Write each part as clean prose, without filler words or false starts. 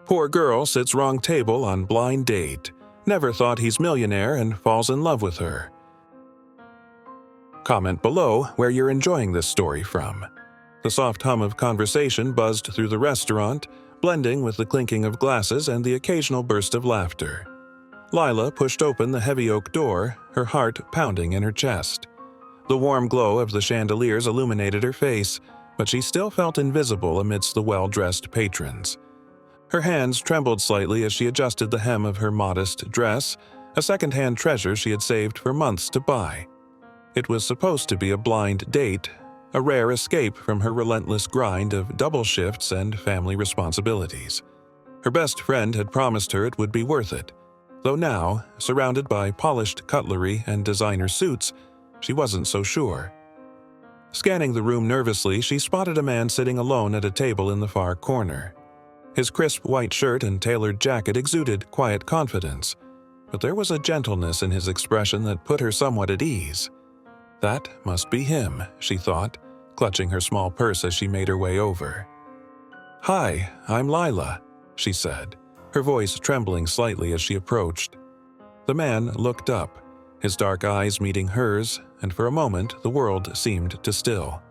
Poor girl sits wrong table on blind date. Never thought he's millionaire and falls in love with her. Comment below where you're enjoying this story from. The soft hum of conversation buzzed through the restaurant, blending with the clinking of glasses and the occasional burst of laughter. Lila pushed open the heavy oak door, her heart pounding in her chest. The warm glow of the chandeliers illuminated her face, but she still felt invisible amidst the well-dressed patrons. Her hands trembled slightly as she adjusted the hem of her modest dress, a second-hand treasure she had saved for months to buy. It was supposed to be a blind date, a rare escape from her relentless grind of double shifts and family responsibilities. Her best friend had promised her it would be worth it, though now, surrounded by polished cutlery and designer suits, she wasn't so sure. Scanning the room nervously, she spotted a man sitting alone at a table in the far corner. His crisp white shirt and tailored jacket exuded quiet confidence, but there was a gentleness in his expression that put her somewhat at ease. That must be him, she thought, clutching her small purse as she made her way over. "Hi, I'm Lila," she said, her voice trembling slightly as she approached. The man looked up, his dark eyes meeting hers, and for a moment the world seemed to still.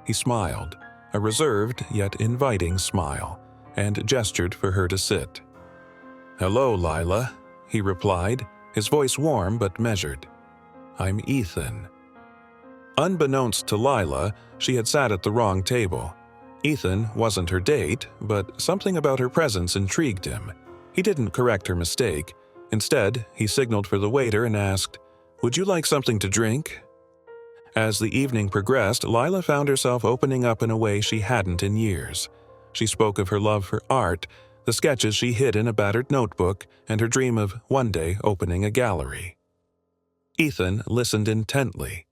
He smiled, a reserved yet inviting smile, and gestured for her to sit. "Hello, Lila," he replied, his voice warm but measured. "I'm Ethan." Unbeknownst to Lila, she had sat at the wrong table. Ethan wasn't her date, but something about her presence intrigued him. He didn't correct her mistake. Instead, he signaled for the waiter and asked, "Would you like something to drink?" As the evening progressed, Lila found herself opening up in a way she hadn't in years. She spoke of her love for art, the sketches she hid in a battered notebook, and her dream of one day opening a gallery. Ethan listened intently,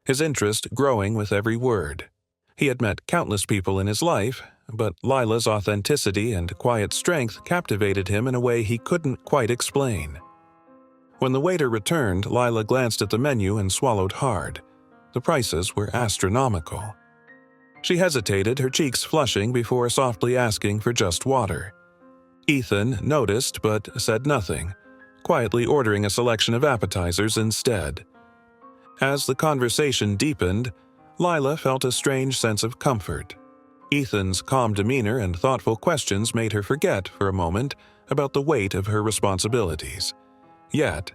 his interest growing with every word. He had met countless people in his life, but Lila's authenticity and quiet strength captivated him in a way he couldn't quite explain. When the waiter returned, Lila glanced at the menu and swallowed hard. The prices were astronomical. She hesitated, her cheeks flushing before softly asking for just water. Ethan noticed but said nothing, quietly ordering a selection of appetizers instead. As the conversation deepened, Lila felt a strange sense of comfort. Ethan's calm demeanor and thoughtful questions made her forget for a moment about the weight of her responsibilities. Yet,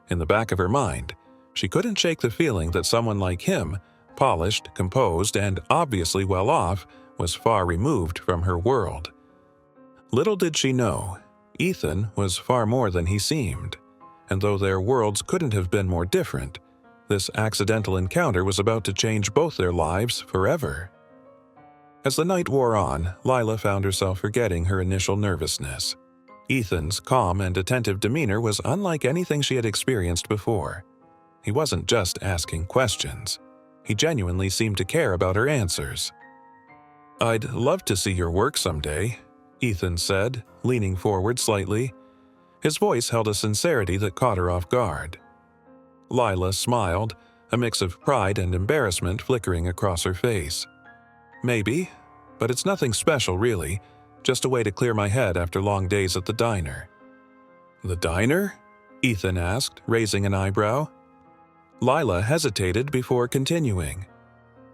in the back of her mind, she couldn't shake the feeling that someone like him, polished, composed, and obviously well off, was far removed from her world. Little did she know, Ethan was far more than he seemed, and though their worlds couldn't have been more different, this accidental encounter was about to change both their lives forever. As the night wore on, Lila found herself forgetting her initial nervousness. Ethan's calm and attentive demeanor was unlike anything she had experienced before. He wasn't just asking questions. He genuinely seemed to care about her answers. "I'd love to see your work someday," Ethan said, leaning forward slightly. His voice held a sincerity that caught her off guard. Lila smiled, a mix of pride and embarrassment flickering across her face. "Maybe, but it's nothing special really, just a way to clear my head after long days at the diner." "The diner?" Ethan asked, raising an eyebrow. Lila hesitated before continuing.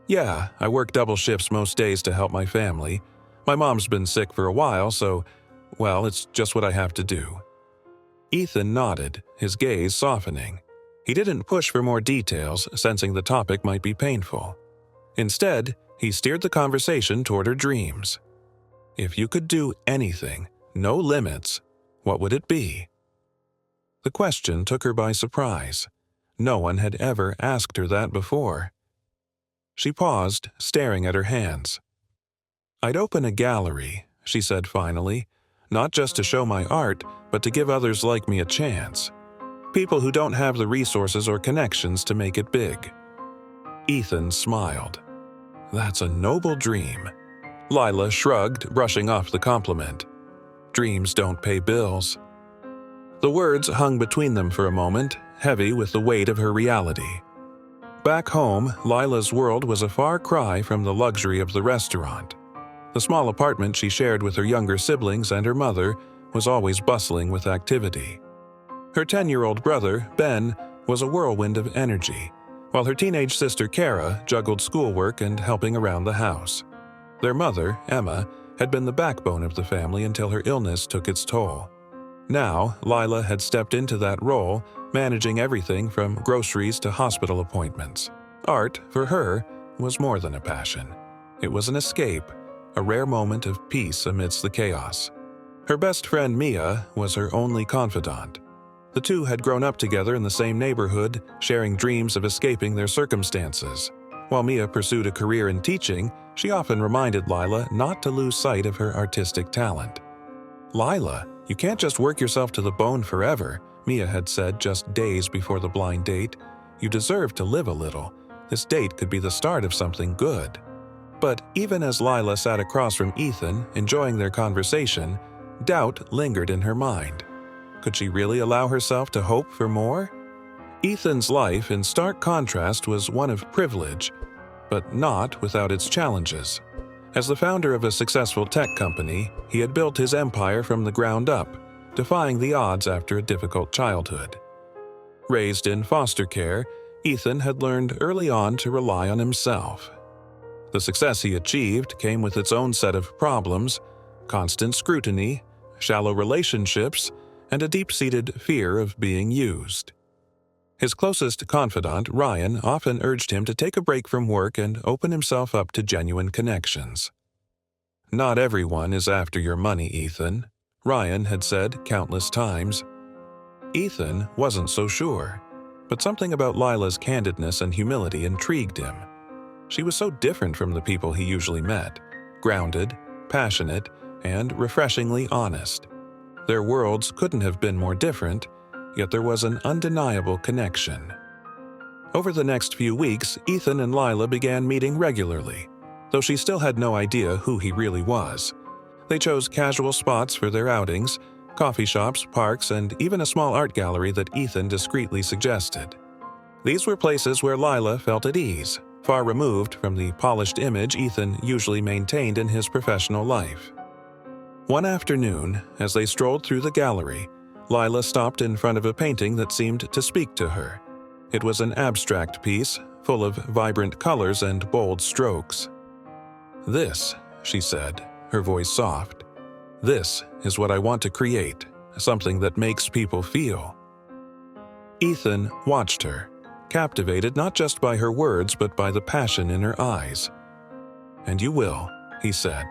"Yeah, I work double shifts most days to help my family. My mom's been sick for a while, so, well, it's just what I have to do." Ethan nodded, his gaze softening. He didn't push for more details, sensing the topic might be painful. Instead, he steered the conversation toward her dreams. If you could do anything, no limits, what would it be? The question took her by surprise. No one had ever asked her that before. She paused, staring at her hands. "I'd open a gallery," she said finally, "not just to show my art, but to give others like me a chance. People who don't have the resources or connections to make it big." Ethan smiled. "That's a noble dream." Lila shrugged, brushing off the compliment. "Dreams don't pay bills." The words hung between them for a moment, heavy with the weight of her reality. Back home, Lila's world was a far cry from the luxury of the restaurant. The small apartment she shared with her younger siblings and her mother was always bustling with activity. Her 10-year-old brother, Ben, was a whirlwind of energy, while her teenage sister Kara juggled schoolwork and helping around the house. Their mother, Emma, had been the backbone of the family until her illness took its toll. Now, Lila had stepped into that role, managing everything from groceries to hospital appointments. Art, for her, was more than a passion. It was an escape, a rare moment of peace amidst the chaos. Her best friend Mia was her only confidant. The two had grown up together in the same neighborhood, sharing dreams of escaping their circumstances. While Mia pursued a career in teaching, she often reminded Lila not to lose sight of her artistic talent. "Lila, you can't just work yourself to the bone forever," Mia had said just days before the blind date. "You deserve to live a little. This date could be the start of something good." But even as Lila sat across from Ethan, enjoying their conversation, doubt lingered in her mind. Could she really allow herself to hope for more? Ethan's life, in stark contrast, was one of privilege, but not without its challenges. As the founder of a successful tech company, he had built his empire from the ground up, defying the odds after a difficult childhood. Raised in foster care, Ethan had learned early on to rely on himself. The success he achieved came with its own set of problems: constant scrutiny, shallow relationships, and a deep-seated fear of being used. His closest confidant, Ryan, often urged him to take a break from work and open himself up to genuine connections. "Not everyone is after your money, Ethan," Ryan had said countless times. Ethan wasn't so sure, but something about Lila's candidness and humility intrigued him. She was so different from the people he usually met: grounded, passionate, and refreshingly honest. Their worlds couldn't have been more different, yet there was an undeniable connection. Over the next few weeks, Ethan and Lila began meeting regularly, though she still had no idea who he really was. They chose casual spots for their outings: coffee shops, parks, and even a small art gallery that Ethan discreetly suggested. These were places where Lila felt at ease, far removed from the polished image Ethan usually maintained in his professional life. One afternoon, as they strolled through the gallery, Lila stopped in front of a painting that seemed to speak to her. It was an abstract piece, full of vibrant colors and bold strokes. "This," she said, her voice soft, "this is what I want to create, something that makes people feel." Ethan watched her, captivated not just by her words but by the passion in her eyes. "And you will," he said.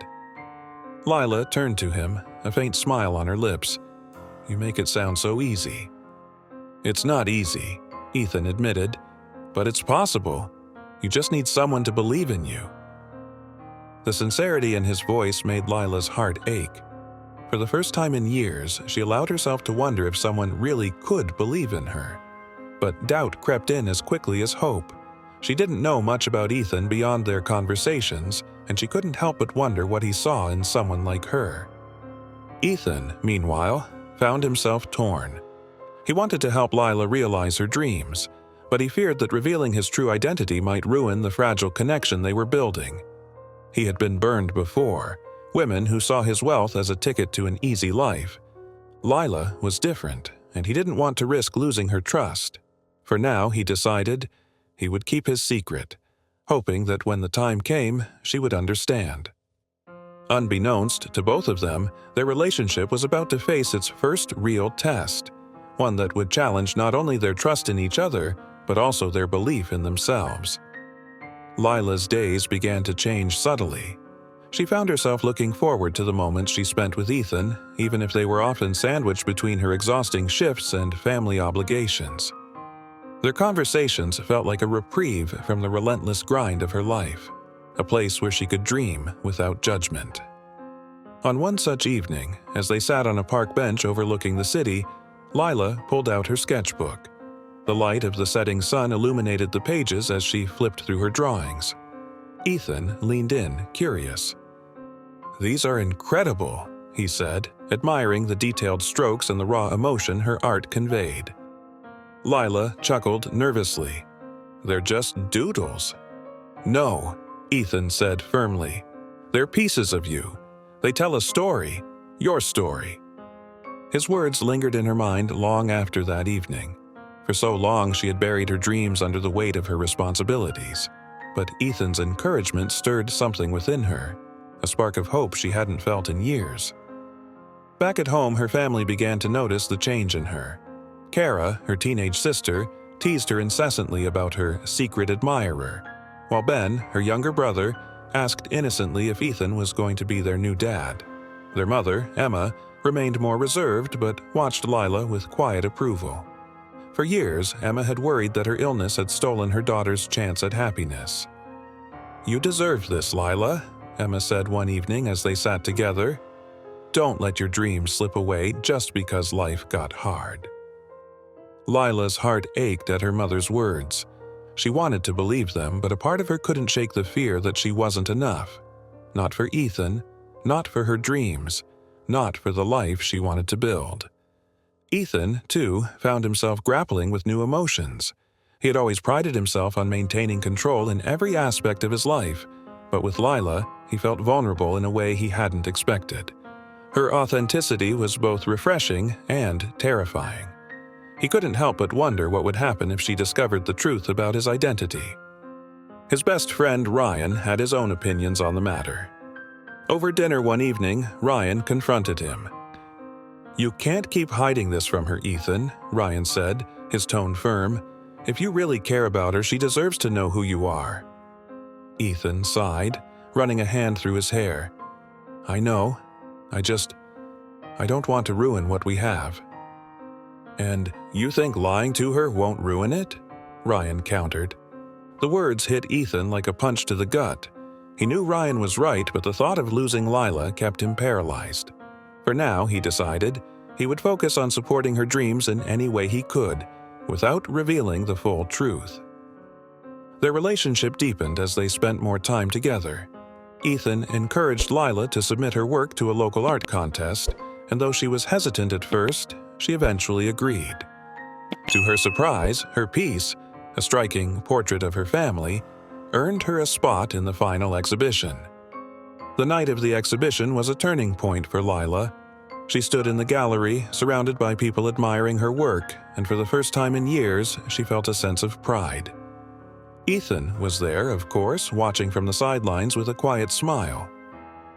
Lila turned to him, a faint smile on her lips. "You make it sound so easy." "It's not easy," Ethan admitted, "but it's possible. You just need someone to believe in you." The sincerity in his voice made Lila's heart ache. For the first time in years, she allowed herself to wonder if someone really could believe in her. But doubt crept in as quickly as hope. She didn't know much about Ethan beyond their conversations, and she couldn't help but wonder what he saw in someone like her. Ethan, meanwhile, found himself torn. He wanted to help Lila realize her dreams, but he feared that revealing his true identity might ruin the fragile connection they were building. He had been burned before, women who saw his wealth as a ticket to an easy life. Lila was different, and he didn't want to risk losing her trust. For now, he decided, he would keep his secret, hoping that when the time came, she would understand. Unbeknownst to both of them, their relationship was about to face its first real test, one that would challenge not only their trust in each other, but also their belief in themselves. Lila's days began to change subtly. She found herself looking forward to the moments she spent with Ethan, even if they were often sandwiched between her exhausting shifts and family obligations. Their conversations felt like a reprieve from the relentless grind of her life, a place where she could dream without judgment. On one such evening, as they sat on a park bench overlooking the city, Lila pulled out her sketchbook. The light of the setting sun illuminated the pages as she flipped through her drawings. Ethan leaned in, curious. "These are incredible," he said, admiring the detailed strokes and the raw emotion her art conveyed. Lila chuckled nervously. "They're just doodles." "No," Ethan said firmly. They're pieces of you. They tell a story, your story." His words lingered in her mind long after that evening. For so long she had buried her dreams under the weight of her responsibilities. But Ethan's encouragement stirred something within her, a spark of hope she hadn't felt in years. Back at home, her family began to notice the change in her. Kara, her teenage sister, teased her incessantly about her secret admirer, while Ben, her younger brother, asked innocently if Ethan was going to be their new dad. Their mother, Emma, remained more reserved but watched Lila with quiet approval. For years, Emma had worried that her illness had stolen her daughter's chance at happiness. "You deserve this, Lila," Emma said one evening as they sat together. "Don't let your dreams slip away just because life got hard." Lila's heart ached at her mother's words. She wanted to believe them, but a part of her couldn't shake the fear that she wasn't enough. Not for Ethan, not for her dreams, not for the life she wanted to build. Ethan, too, found himself grappling with new emotions. He had always prided himself on maintaining control in every aspect of his life, but with Lila, he felt vulnerable in a way he hadn't expected. Her authenticity was both refreshing and terrifying. He couldn't help but wonder what would happen if she discovered the truth about his identity. His best friend Ryan had his own opinions on the matter. Over dinner one evening, Ryan confronted him. "You can't keep hiding this from her, Ethan," Ryan said, his tone firm. "If you really care about her, she deserves to know who you are." Ethan sighed, running a hand through his hair. "I know. I don't want to ruin what we have." "And you think lying to her won't ruin it?" Ryan countered. The words hit Ethan like a punch to the gut. He knew Ryan was right, but the thought of losing Lila kept him paralyzed. For now, he decided, he would focus on supporting her dreams in any way he could, without revealing the full truth. Their relationship deepened as they spent more time together. Ethan encouraged Lila to submit her work to a local art contest, and though she was hesitant at first, she eventually agreed. To her surprise, her piece, a striking portrait of her family, earned her a spot in the final exhibition. The night of the exhibition was a turning point for Lila. She stood in the gallery, surrounded by people admiring her work, and for the first time in years, she felt a sense of pride. Ethan was there, of course, watching from the sidelines with a quiet smile.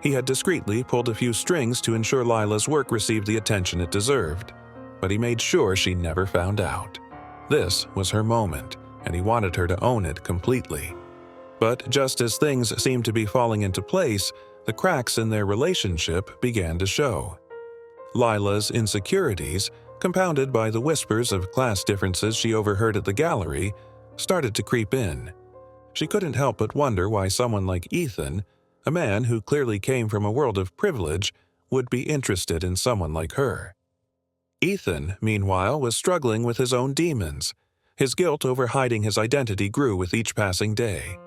He had discreetly pulled a few strings to ensure Lila's work received the attention it deserved, but he made sure she never found out. This was her moment, and he wanted her to own it completely. But just as things seemed to be falling into place, the cracks in their relationship began to show. Lila's insecurities, compounded by the whispers of class differences she overheard at the gallery, started to creep in. She couldn't help but wonder why someone like Ethan, a man who clearly came from a world of privilege, would be interested in someone like her. Ethan, meanwhile, was struggling with his own demons. His guilt over hiding his identity grew with each passing day.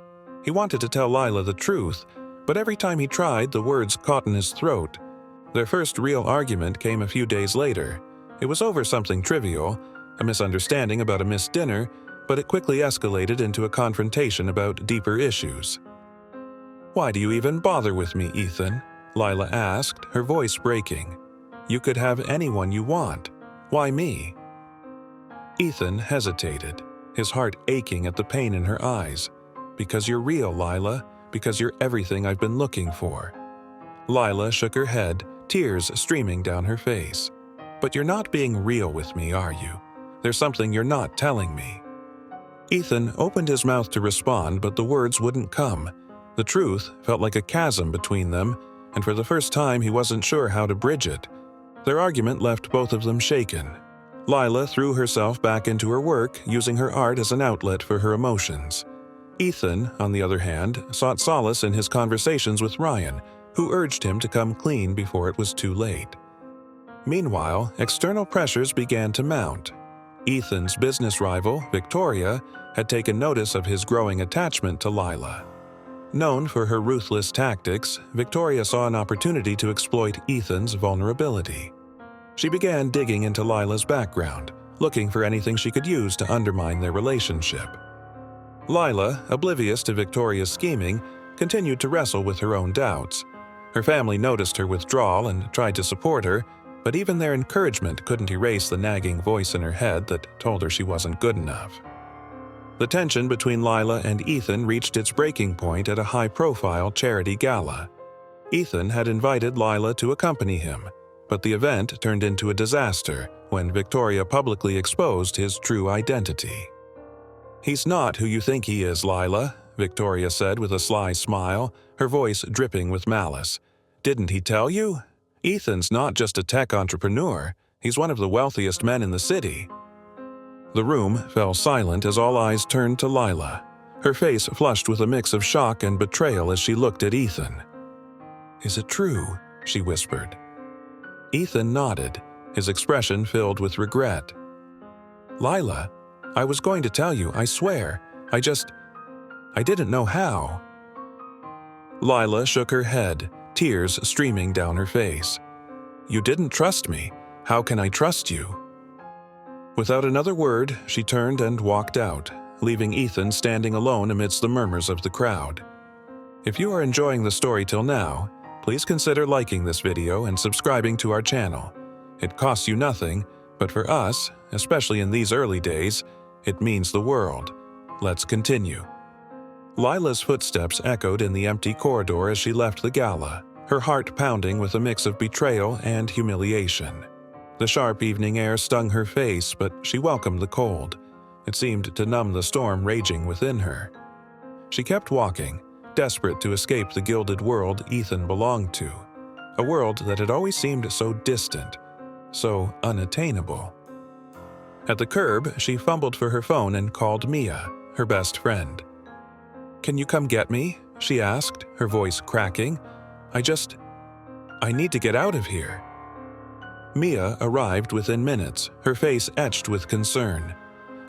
He wanted to tell Lila the truth, but every time he tried, the words caught in his throat. Their first real argument came a few days later. It was over something trivial, a misunderstanding about a missed dinner, but it quickly escalated into a confrontation about deeper issues. "Why do you even bother with me, Ethan?" Lila asked, her voice breaking. "You could have anyone you want. Why me?" Ethan hesitated, his heart aching at the pain in her eyes. "Because you're real, Lila. Because you're everything I've been looking for." Lila shook her head, tears streaming down her face. "But you're not being real with me, are you? There's something you're not telling me." Ethan opened his mouth to respond, but the words wouldn't come. The truth felt like a chasm between them, and for the first time he wasn't sure how to bridge it. Their argument left both of them shaken. Lila threw herself back into her work, using her art as an outlet for her emotions. Ethan, on the other hand, sought solace in his conversations with Ryan, who urged him to come clean before it was too late. Meanwhile, external pressures began to mount. Ethan's business rival, Victoria, had taken notice of his growing attachment to Lila. Known for her ruthless tactics, Victoria saw an opportunity to exploit Ethan's vulnerability. She began digging into Lila's background, looking for anything she could use to undermine their relationship. Lila, oblivious to Victoria's scheming, continued to wrestle with her own doubts. Her family noticed her withdrawal and tried to support her, but even their encouragement couldn't erase the nagging voice in her head that told her she wasn't good enough. The tension between Lila and Ethan reached its breaking point at a high-profile charity gala. Ethan had invited Lila to accompany him, but the event turned into a disaster when Victoria publicly exposed his true identity. "He's not who you think he is, Lila," Victoria said with a sly smile, her voice dripping with malice. "Didn't he tell you? Ethan's not just a tech entrepreneur, he's one of the wealthiest men in the city." The room fell silent as all eyes turned to Lila, her face flushed with a mix of shock and betrayal as she looked at Ethan. "Is it true?" she whispered. Ethan nodded, his expression filled with regret. "Lila, I was going to tell you, I swear. I didn't know how." Lila shook her head, tears streaming down her face. "You didn't trust me. How can I trust you?" Without another word, she turned and walked out, leaving Ethan standing alone amidst the murmurs of the crowd. If you are enjoying the story till now, please consider liking this video and subscribing to our channel. It costs you nothing, but for us, especially in these early days, it means the world. Let's continue. Lila's footsteps echoed in the empty corridor as she left the gala, her heart pounding with a mix of betrayal and humiliation. The sharp evening air stung her face, but she welcomed the cold. It seemed to numb the storm raging within her. She kept walking, desperate to escape the gilded world Ethan belonged to, a world that had always seemed so distant, so unattainable. At the curb, she fumbled for her phone and called Mia, her best friend. "Can you come get me?" she asked, her voice cracking. I need to get out of here." Mia arrived within minutes, her face etched with concern.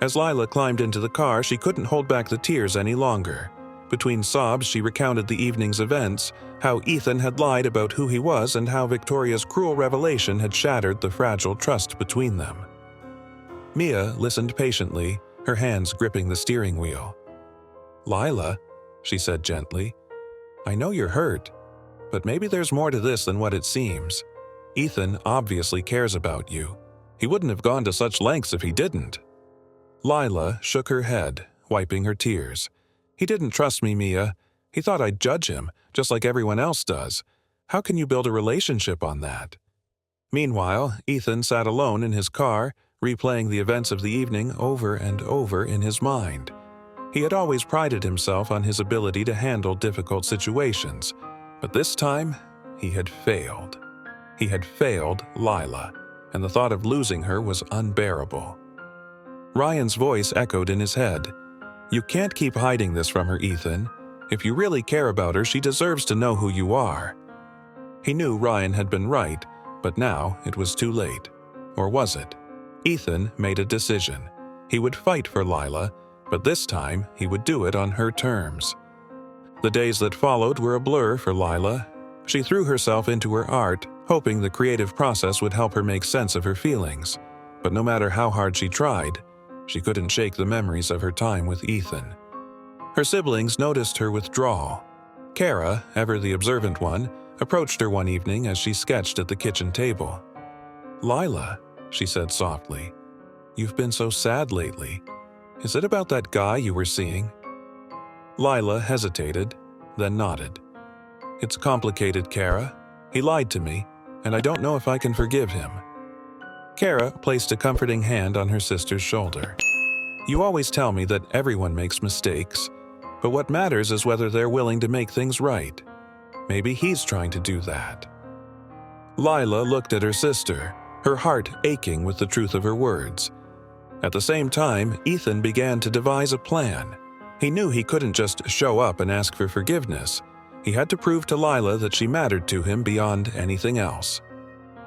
As Lila climbed into the car, she couldn't hold back the tears any longer. Between sobs, she recounted the evening's events, how Ethan had lied about who he was and how Victoria's cruel revelation had shattered the fragile trust between them. Mia listened patiently, her hands gripping the steering wheel. "Lila," she said gently, "I know you're hurt, but maybe there's more to this than what it seems. Ethan obviously cares about you. He wouldn't have gone to such lengths if he didn't." Lila shook her head, wiping her tears. "He didn't trust me, Mia. He thought I'd judge him, just like everyone else does. How can you build a relationship on that?" Meanwhile, Ethan sat alone in his car, replaying the events of the evening over and over in his mind. He had always prided himself on his ability to handle difficult situations, but this time, he had failed. He had failed Lila, and the thought of losing her was unbearable. Ryan's voice echoed in his head. "You can't keep hiding this from her, Ethan. If you really care about her, she deserves to know who you are." He knew Ryan had been right, but now it was too late. Or was it? Ethan made a decision. He would fight for Lila, but this time he would do it on her terms. The days that followed were a blur for Lila. She threw herself into her art, hoping the creative process would help her make sense of her feelings. But no matter how hard she tried, she couldn't shake the memories of her time with Ethan. Her siblings noticed her withdrawal. Kara, ever the observant one, approached her one evening as she sketched at the kitchen table. "Lila," she said softly, "you've been so sad lately. Is it about that guy you were seeing?" Lila hesitated, then nodded. "It's complicated, Kara. He lied to me, and I don't know if I can forgive him." Kara placed a comforting hand on her sister's shoulder. "You always tell me that everyone makes mistakes, but what matters is whether they're willing to make things right. Maybe he's trying to do that." Lila looked at her sister, her heart aching with the truth of her words. At the same time, Ethan began to devise a plan. He knew he couldn't just show up and ask for forgiveness. He had to prove to Lila that she mattered to him beyond anything else.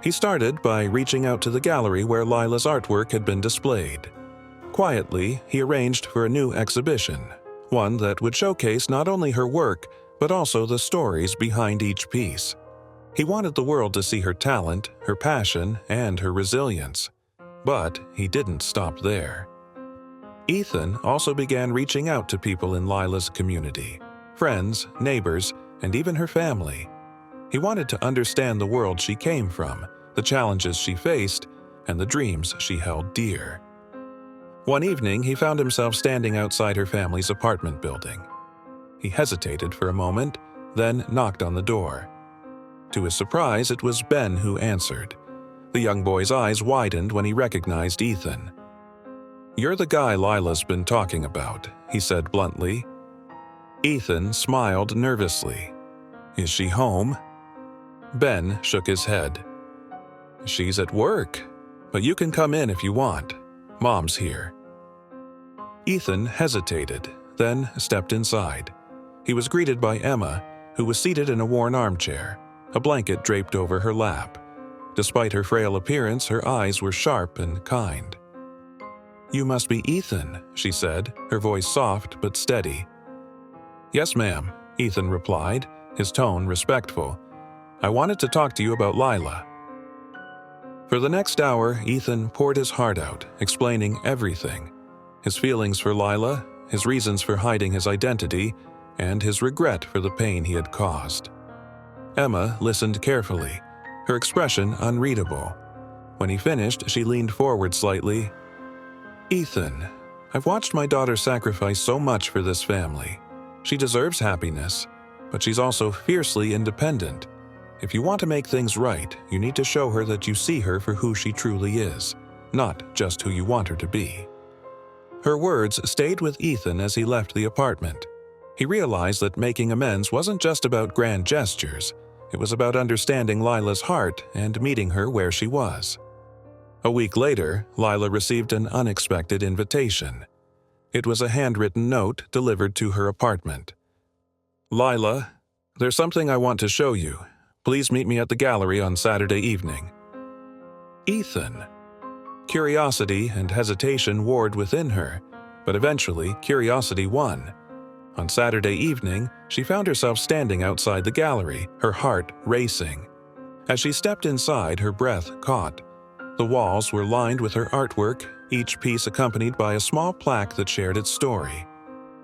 He started by reaching out to the gallery where Lila's artwork had been displayed. Quietly, he arranged for a new exhibition, one that would showcase not only her work, but also the stories behind each piece. He wanted the world to see her talent, her passion, and her resilience. But he didn't stop there. Ethan also began reaching out to people in Lila's community. friends, neighbors, and even her family. He wanted to understand the world she came from, the challenges she faced, and the dreams she held dear. One evening, he found himself standing outside her family's apartment building. He hesitated for a moment, then knocked on the door. To his surprise, it was Ben who answered. The young boy's eyes widened when he recognized Ethan. "You're the guy Lila's been talking about," he said bluntly. Ethan smiled nervously. "Is she home?" Ben shook his head. "She's at work, but you can come in if you want. Mom's here." Ethan hesitated, then stepped inside. He was greeted by Emma, who was seated in a worn armchair, a blanket draped over her lap. Despite her frail appearance, her eyes were sharp and kind. "You must be Ethan," she said, her voice soft but steady. "Yes, ma'am," Ethan replied, his tone respectful. "I wanted to talk to you about Lila." For the next hour, Ethan poured his heart out, explaining everything. His feelings for Lila, his reasons for hiding his identity, and his regret for the pain he had caused. Emma listened carefully, her expression unreadable. When he finished, she leaned forward slightly. "Ethan, I've watched my daughter sacrifice so much for this family. She deserves happiness, but she's also fiercely independent. If you want to make things right, you need to show her that you see her for who she truly is, not just who you want her to be." Her words stayed with Ethan as he left the apartment. He realized that making amends wasn't just about grand gestures. It was about understanding Lila's heart and meeting her where she was. A week later, Lila received an unexpected invitation. It was a handwritten note delivered to her apartment. "Lila, there's something I want to show you. Please meet me at the gallery on Saturday evening." Ethan. Curiosity and hesitation warred within her, but eventually curiosity won. On Saturday evening, she found herself standing outside the gallery, her heart racing. As she stepped inside, her breath caught. The walls were lined with her artwork, each piece accompanied by a small plaque that shared its story.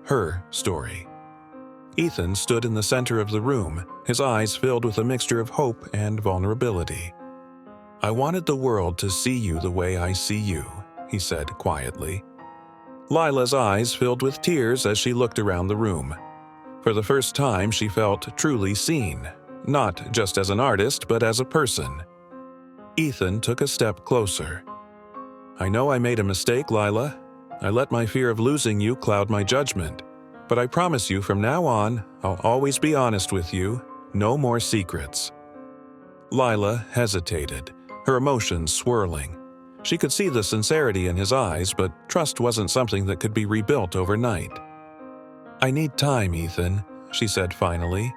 Her story. Ethan stood in the center of the room, his eyes filled with a mixture of hope and vulnerability. "I wanted the world to see you the way I see you," he said quietly. Lila's eyes filled with tears as she looked around the room. For the first time, she felt truly seen, not just as an artist, but as a person. Ethan took a step closer. "I know I made a mistake, Lila. I let my fear of losing you cloud my judgment. But I promise you from now on, I'll always be honest with you. No more secrets." Lila hesitated, her emotions swirling. She could see the sincerity in his eyes, but trust wasn't something that could be rebuilt overnight. "I need time, Ethan," she said finally.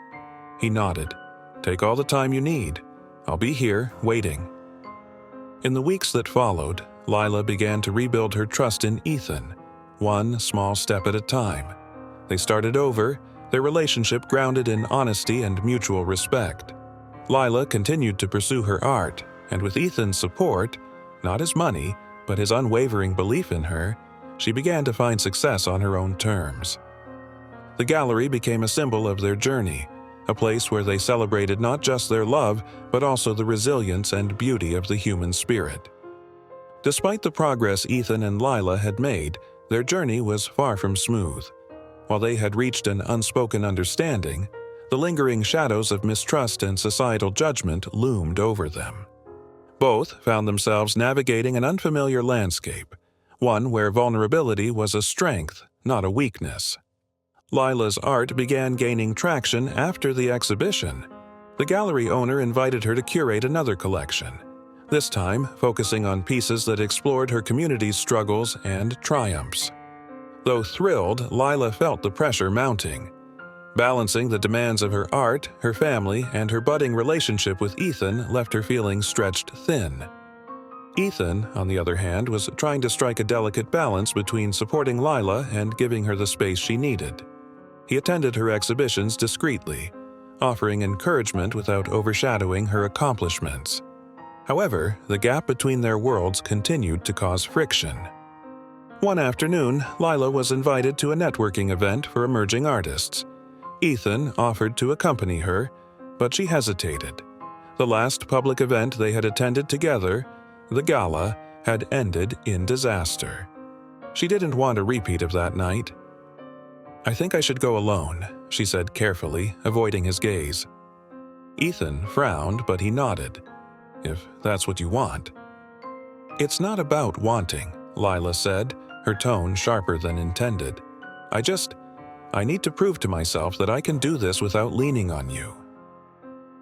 He nodded. "Take all the time you need. I'll be here, waiting." In the weeks that followed, Lila began to rebuild her trust in Ethan, one small step at a time. They started over, their relationship grounded in honesty and mutual respect. Lila continued to pursue her art, and with Ethan's support, not his money, but his unwavering belief in her, she began to find success on her own terms. The gallery became a symbol of their journey, a place where they celebrated not just their love, but also the resilience and beauty of the human spirit. Despite the progress Ethan and Lila had made, their journey was far from smooth. While they had reached an unspoken understanding, the lingering shadows of mistrust and societal judgment loomed over them. Both found themselves navigating an unfamiliar landscape, one where vulnerability was a strength, not a weakness. Lila's art began gaining traction after the exhibition. The gallery owner invited her to curate another collection, this time focusing on pieces that explored her community's struggles and triumphs. Though thrilled, Lila felt the pressure mounting. Balancing the demands of her art, her family, and her budding relationship with Ethan left her feeling stretched thin. Ethan, on the other hand, was trying to strike a delicate balance between supporting Lila and giving her the space she needed. He attended her exhibitions discreetly, offering encouragement without overshadowing her accomplishments. However, the gap between their worlds continued to cause friction. One afternoon, Lila was invited to a networking event for emerging artists. Ethan offered to accompany her, but she hesitated. The last public event they had attended together, the gala, had ended in disaster. She didn't want a repeat of that night. "I think I should go alone," she said carefully, avoiding his gaze. Ethan frowned, but he nodded. "If that's what you want." "It's not about wanting," Lila said, her tone sharper than intended. I need to prove to myself that I can do this without leaning on you."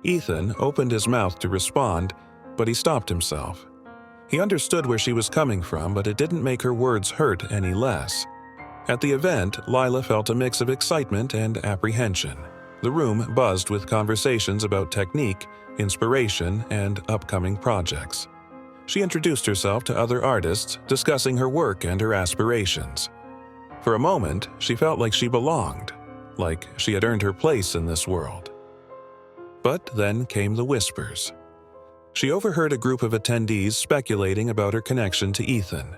Ethan opened his mouth to respond, but he stopped himself. He understood where she was coming from, but it didn't make her words hurt any less. At the event, Lila felt a mix of excitement and apprehension. The room buzzed with conversations about technique, inspiration, and upcoming projects. She introduced herself to other artists, discussing her work and her aspirations. For a moment, she felt like she belonged, like she had earned her place in this world. But then came the whispers. She overheard a group of attendees speculating about her connection to Ethan.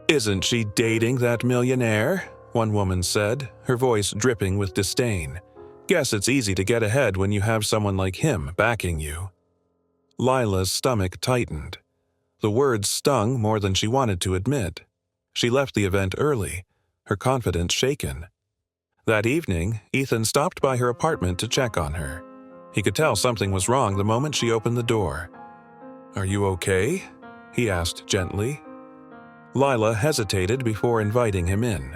"Isn't she dating that millionaire?" one woman said, her voice dripping with disdain. "Guess it's easy to get ahead when you have someone like him backing you." Lila's stomach tightened. The words stung more than she wanted to admit. She left the event early, her confidence shaken. That evening, Ethan stopped by her apartment to check on her. He could tell something was wrong the moment she opened the door. "Are you okay?" he asked gently. Lila hesitated before inviting him in.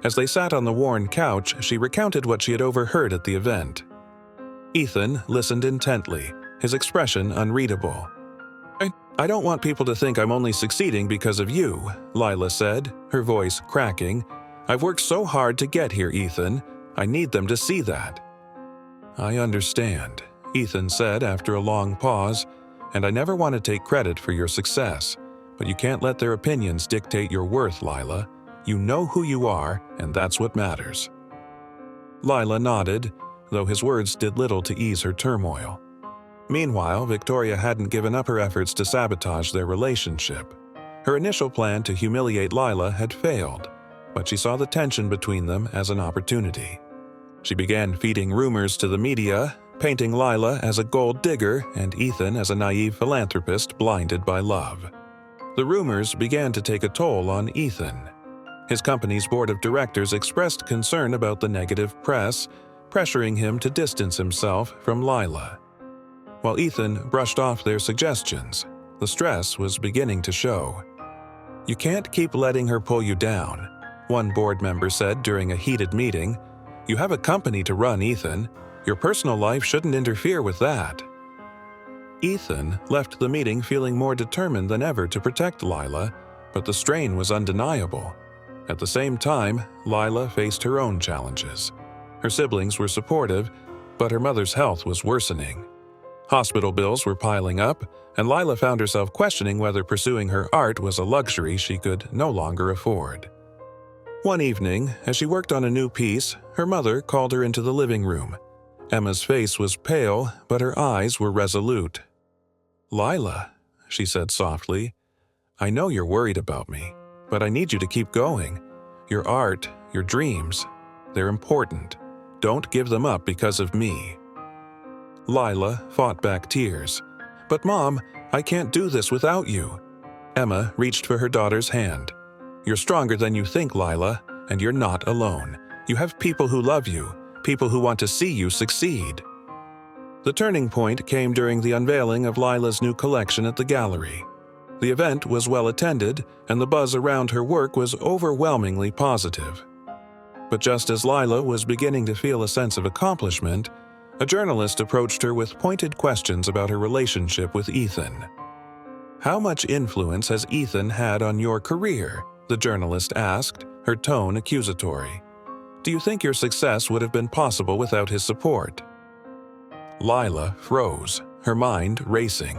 As they sat on the worn couch, she recounted what she had overheard at the event. Ethan listened intently, his expression unreadable. I don't want people to think I'm only succeeding because of you," Lila said, her voice cracking. "I've worked so hard to get here, Ethan. I need them to see that." "I understand," Ethan said after a long pause, "and I never want to take credit for your success. But you can't let their opinions dictate your worth, Lila. You know who you are, and that's what matters." Lila nodded, though his words did little to ease her turmoil. Meanwhile, Victoria hadn't given up her efforts to sabotage their relationship. Her initial plan to humiliate Lila had failed, but she saw the tension between them as an opportunity. She began feeding rumors to the media, painting Lila as a gold digger and Ethan as a naive philanthropist blinded by love. The rumors began to take a toll on Ethan. His company's board of directors expressed concern about the negative press, pressuring him to distance himself from Lila. While Ethan brushed off their suggestions, the stress was beginning to show. "You can't keep letting her pull you down," one board member said during a heated meeting. "You have a company to run, Ethan. Your personal life shouldn't interfere with that." Ethan left the meeting feeling more determined than ever to protect Lila, but the strain was undeniable. At the same time, Lila faced her own challenges. Her siblings were supportive, but her mother's health was worsening. Hospital bills were piling up, and Lila found herself questioning whether pursuing her art was a luxury she could no longer afford. One evening, as she worked on a new piece, her mother called her into the living room. Emma's face was pale, but her eyes were resolute. "Lila," she said softly, "I know you're worried about me, but I need you to keep going. Your art, your dreams, they're important. Don't give them up because of me." Lila fought back tears. "But Mom, I can't do this without you." Emma reached for her daughter's hand. "You're stronger than you think, Lila, and you're not alone. You have people who love you, people who want to see you succeed." The turning point came during the unveiling of Lila's new collection at the gallery. The event was well attended, and the buzz around her work was overwhelmingly positive. But just as Lila was beginning to feel a sense of accomplishment, a journalist approached her with pointed questions about her relationship with Ethan. "How much influence has Ethan had on your career?" the journalist asked, her tone accusatory. "Do you think your success would have been possible without his support?" Lila froze, her mind racing.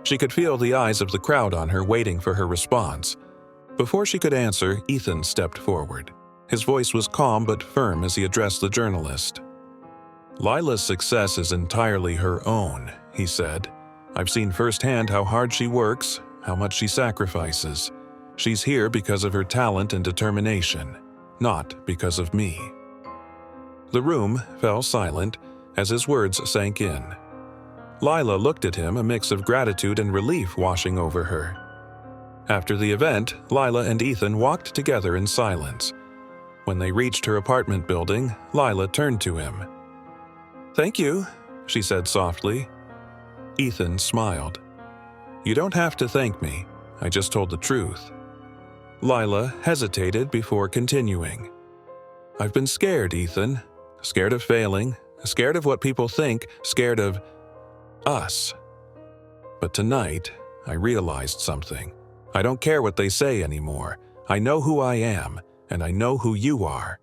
She could feel the eyes of the crowd on her waiting for her response. Before she could answer, Ethan stepped forward. His voice was calm but firm as he addressed the journalist. "Lila's success is entirely her own," he said. "I've seen firsthand how hard she works, how much she sacrifices. She's here because of her talent and determination, not because of me." The room fell silent as his words sank in. Lila looked at him, a mix of gratitude and relief washing over her. After the event, Lila and Ethan walked together in silence. When they reached her apartment building, Lila turned to him. "Thank you," she said softly. Ethan smiled. "You don't have to thank me. I just told the truth." Lila hesitated before continuing. "I've been scared, Ethan. Scared of failing, scared of what people think, scared of us. But tonight, I realized something. I don't care what they say anymore. I know who I am, and I know who you are."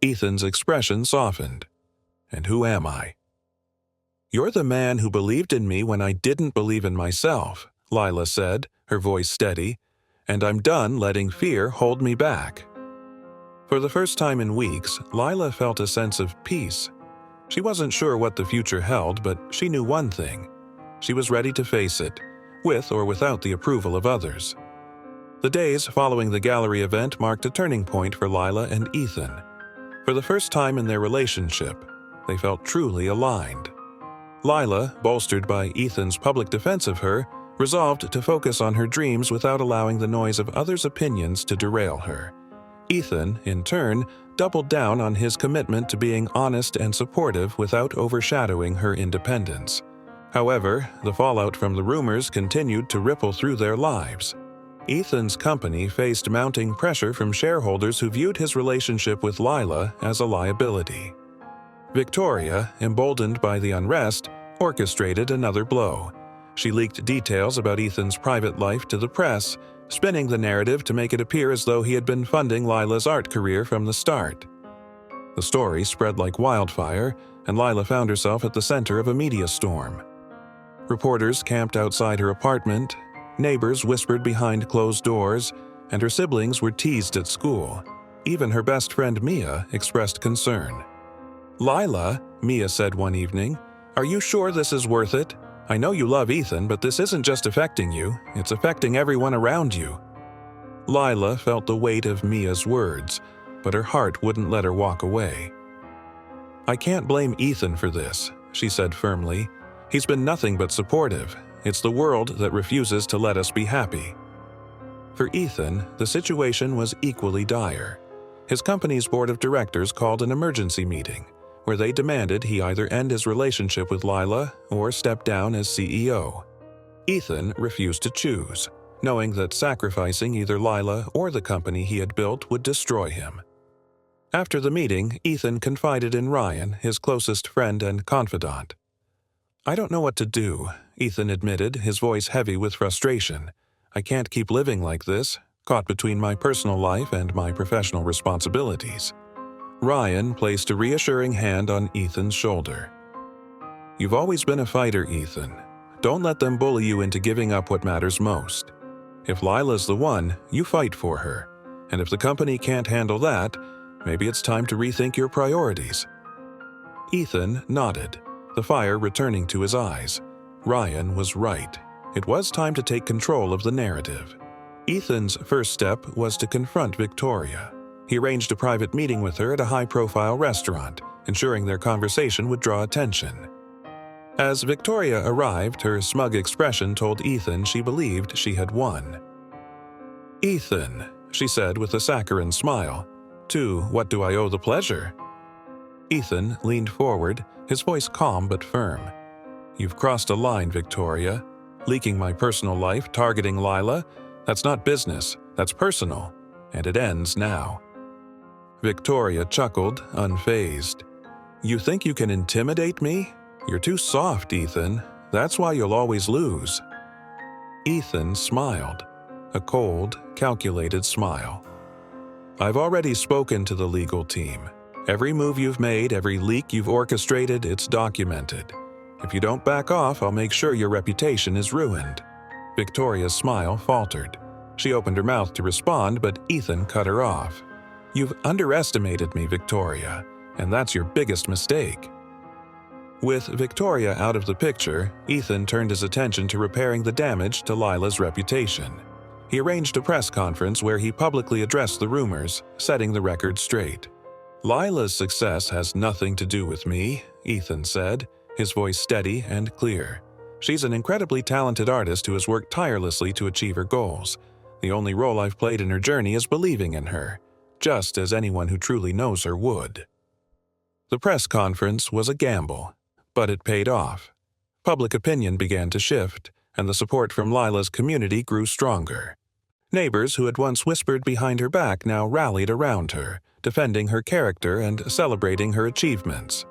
Ethan's expression softened. "And who am I?" "You're the man who believed in me when I didn't believe in myself," Lila said, her voice steady, "and I'm done letting fear hold me back." For the first time in weeks, Lila felt a sense of peace. She wasn't sure what the future held, but she knew one thing. She was ready to face it, with or without the approval of others. The days following the gallery event marked a turning point for Lila and Ethan. For the first time in their relationship, they felt truly aligned. Lila, bolstered by Ethan's public defense of her, resolved to focus on her dreams without allowing the noise of others' opinions to derail her. Ethan, in turn, doubled down on his commitment to being honest and supportive without overshadowing her independence. However, the fallout from the rumors continued to ripple through their lives. Ethan's company faced mounting pressure from shareholders who viewed his relationship with Lila as a liability. Victoria, emboldened by the unrest, orchestrated another blow. She leaked details about Ethan's private life to the press, spinning the narrative to make it appear as though he had been funding Lila's art career from the start. The story spread like wildfire, and Lila found herself at the center of a media storm. Reporters camped outside her apartment, neighbors whispered behind closed doors, and her siblings were teased at school. Even her best friend Mia expressed concern. "Lila," Mia said one evening, "are you sure this is worth it? I know you love Ethan, but this isn't just affecting you, it's affecting everyone around you." Lila felt the weight of Mia's words, but her heart wouldn't let her walk away. "I can't blame Ethan for this," she said firmly. "He's been nothing but supportive. It's the world that refuses to let us be happy." For Ethan, the situation was equally dire. His company's board of directors called an emergency meeting, where they demanded he either end his relationship with Lila or step down as CEO. Ethan refused to choose, knowing that sacrificing either Lila or the company he had built would destroy him. After the meeting, Ethan confided in Ryan, his closest friend and confidant. "I don't know what to do," Ethan admitted, his voice heavy with frustration. "I can't keep living like this, caught between my personal life and my professional responsibilities." Ryan placed a reassuring hand on Ethan's shoulder. "You've always been a fighter, Ethan. Don't let them bully you into giving up what matters most. If Lila's the one, you fight for her. And if the company can't handle that, maybe it's time to rethink your priorities." Ethan nodded, the fire returning to his eyes. Ryan was right. It was time to take control of the narrative. Ethan's first step was to confront Victoria. He arranged a private meeting with her at a high-profile restaurant, ensuring their conversation would draw attention. As Victoria arrived, her smug expression told Ethan she believed she had won. "Ethan," she said with a saccharine smile, "to what do I owe the pleasure?" Ethan leaned forward, his voice calm but firm. "You've crossed a line, Victoria. Leaking my personal life, targeting Lila, that's not business, that's personal, and it ends now." Victoria chuckled, unfazed. "You think you can intimidate me? You're too soft, Ethan. That's why you'll always lose." Ethan smiled, a cold, calculated smile. "I've already spoken to the legal team. Every move you've made, every leak you've orchestrated, it's documented. If you don't back off, I'll make sure your reputation is ruined." Victoria's smile faltered. She opened her mouth to respond, but Ethan cut her off. "You've underestimated me, Victoria, and that's your biggest mistake." With Victoria out of the picture, Ethan turned his attention to repairing the damage to Lila's reputation. He arranged a press conference where he publicly addressed the rumors, setting the record straight. "Lila's success has nothing to do with me," Ethan said, his voice steady and clear. "She's an incredibly talented artist who has worked tirelessly to achieve her goals. The only role I've played in her journey is believing in her, just as anyone who truly knows her would." The press conference was a gamble, but it paid off. Public opinion began to shift, and the support from Lila's community grew stronger. Neighbors who had once whispered behind her back now rallied around her, defending her character and celebrating her achievements.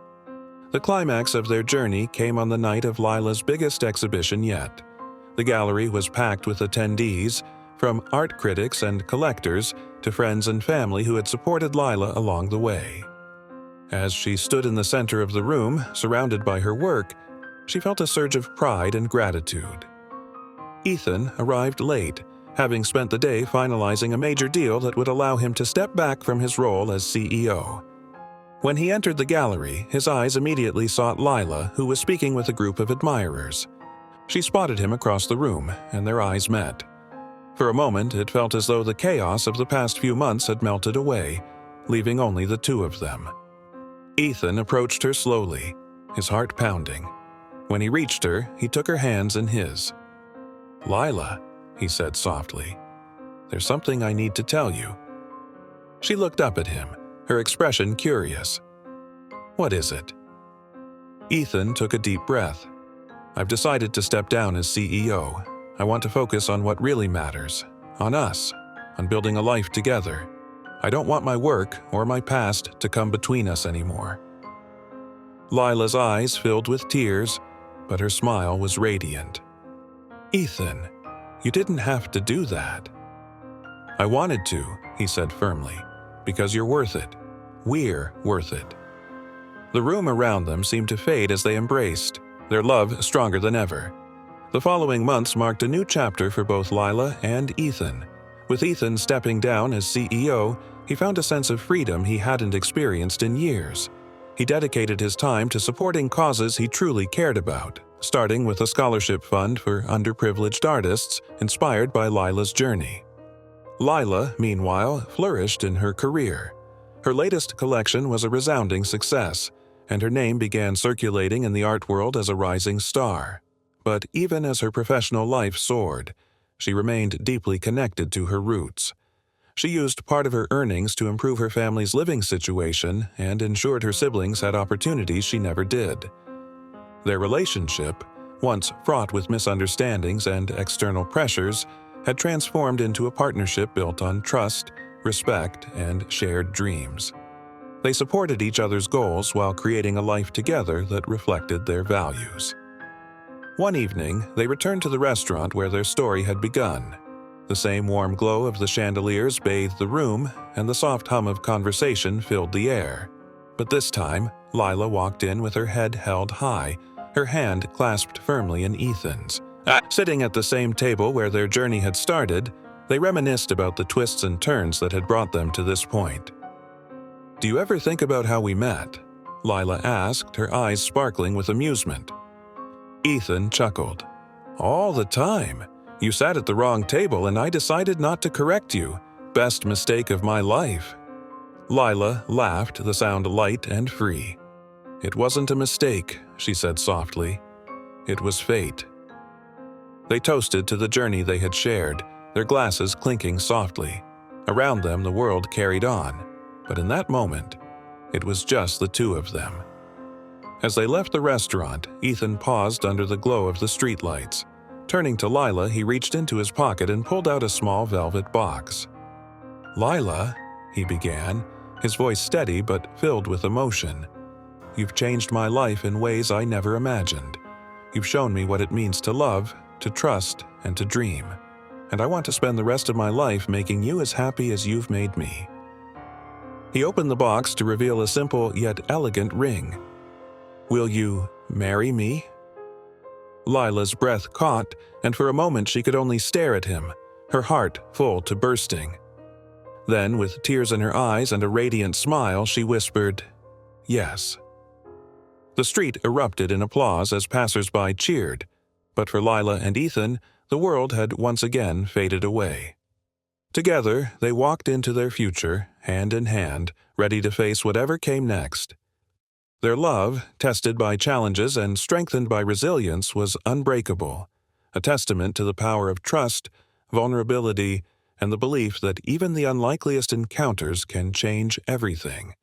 The climax of their journey came on the night of Lila's biggest exhibition yet. The gallery was packed with attendees, from art critics and collectors to friends and family who had supported Lila along the way. As she stood in the center of the room, surrounded by her work, she felt a surge of pride and gratitude. Ethan arrived late, having spent the day finalizing a major deal that would allow him to step back from his role as CEO. When he entered the gallery, his eyes immediately sought Lila, who was speaking with a group of admirers. She spotted him across the room, and their eyes met. For a moment, it felt as though the chaos of the past few months had melted away, leaving only the two of them. Ethan approached her slowly, his heart pounding. When he reached her, he took her hands in his. "Lila," he said softly, "there's something I need to tell you." She looked up at him, her expression curious. "What is it?" Ethan took a deep breath. "I've decided to step down as CEO. I want to focus on what really matters, on us, on building a life together. I don't want my work or my past to come between us anymore." Lila's eyes filled with tears, but her smile was radiant. "Ethan, you didn't have to do that." "I wanted to," he said firmly, "because you're worth it. We're worth it." The room around them seemed to fade as they embraced, their love stronger than ever. The following months marked a new chapter for both Lila and Ethan. With Ethan stepping down as CEO, he found a sense of freedom he hadn't experienced in years. He dedicated his time to supporting causes he truly cared about, starting with a scholarship fund for underprivileged artists inspired by Lila's journey. Lila, meanwhile, flourished in her career. Her latest collection was a resounding success, and her name began circulating in the art world as a rising star. But even as her professional life soared, she remained deeply connected to her roots. She used part of her earnings to improve her family's living situation and ensured her siblings had opportunities she never did. Their relationship, once fraught with misunderstandings and external pressures, had transformed into a partnership built on trust, respect, and shared dreams. They supported each other's goals while creating a life together that reflected their values. One evening, they returned to the restaurant where their story had begun. The same warm glow of the chandeliers bathed the room, and the soft hum of conversation filled the air. But this time, Lila walked in with her head held high, her hand clasped firmly in Ethan's. Sitting at the same table where their journey had started, they reminisced about the twists and turns that had brought them to this point. "Do you ever think about how we met?" Lila asked, her eyes sparkling with amusement. Ethan chuckled. "All the time. You sat at the wrong table and I decided not to correct you. Best mistake of my life." Lila laughed, the sound light and free. "It wasn't a mistake," she said softly. "It was fate." They toasted to the journey they had shared, their glasses clinking softly. Around them, the world carried on, but in that moment, it was just the two of them. As they left the restaurant, Ethan paused under the glow of the streetlights. Turning to Lila, he reached into his pocket and pulled out a small velvet box. "Lila," he began, his voice steady but filled with emotion. "You've changed my life in ways I never imagined. You've shown me what it means to love, to trust, and to dream. And I want to spend the rest of my life making you as happy as you've made me." He opened the box to reveal a simple yet elegant ring. "Will you marry me?" Lila's breath caught, and for a moment she could only stare at him, her heart full to bursting. Then, with tears in her eyes and a radiant smile, she whispered, "Yes." The street erupted in applause as passers-by cheered, but for Lila and Ethan, the world had once again faded away. Together, they walked into their future, hand in hand, ready to face whatever came next. Their love, tested by challenges and strengthened by resilience, was unbreakable, a testament to the power of trust, vulnerability, and the belief that even the unlikeliest encounters can change everything.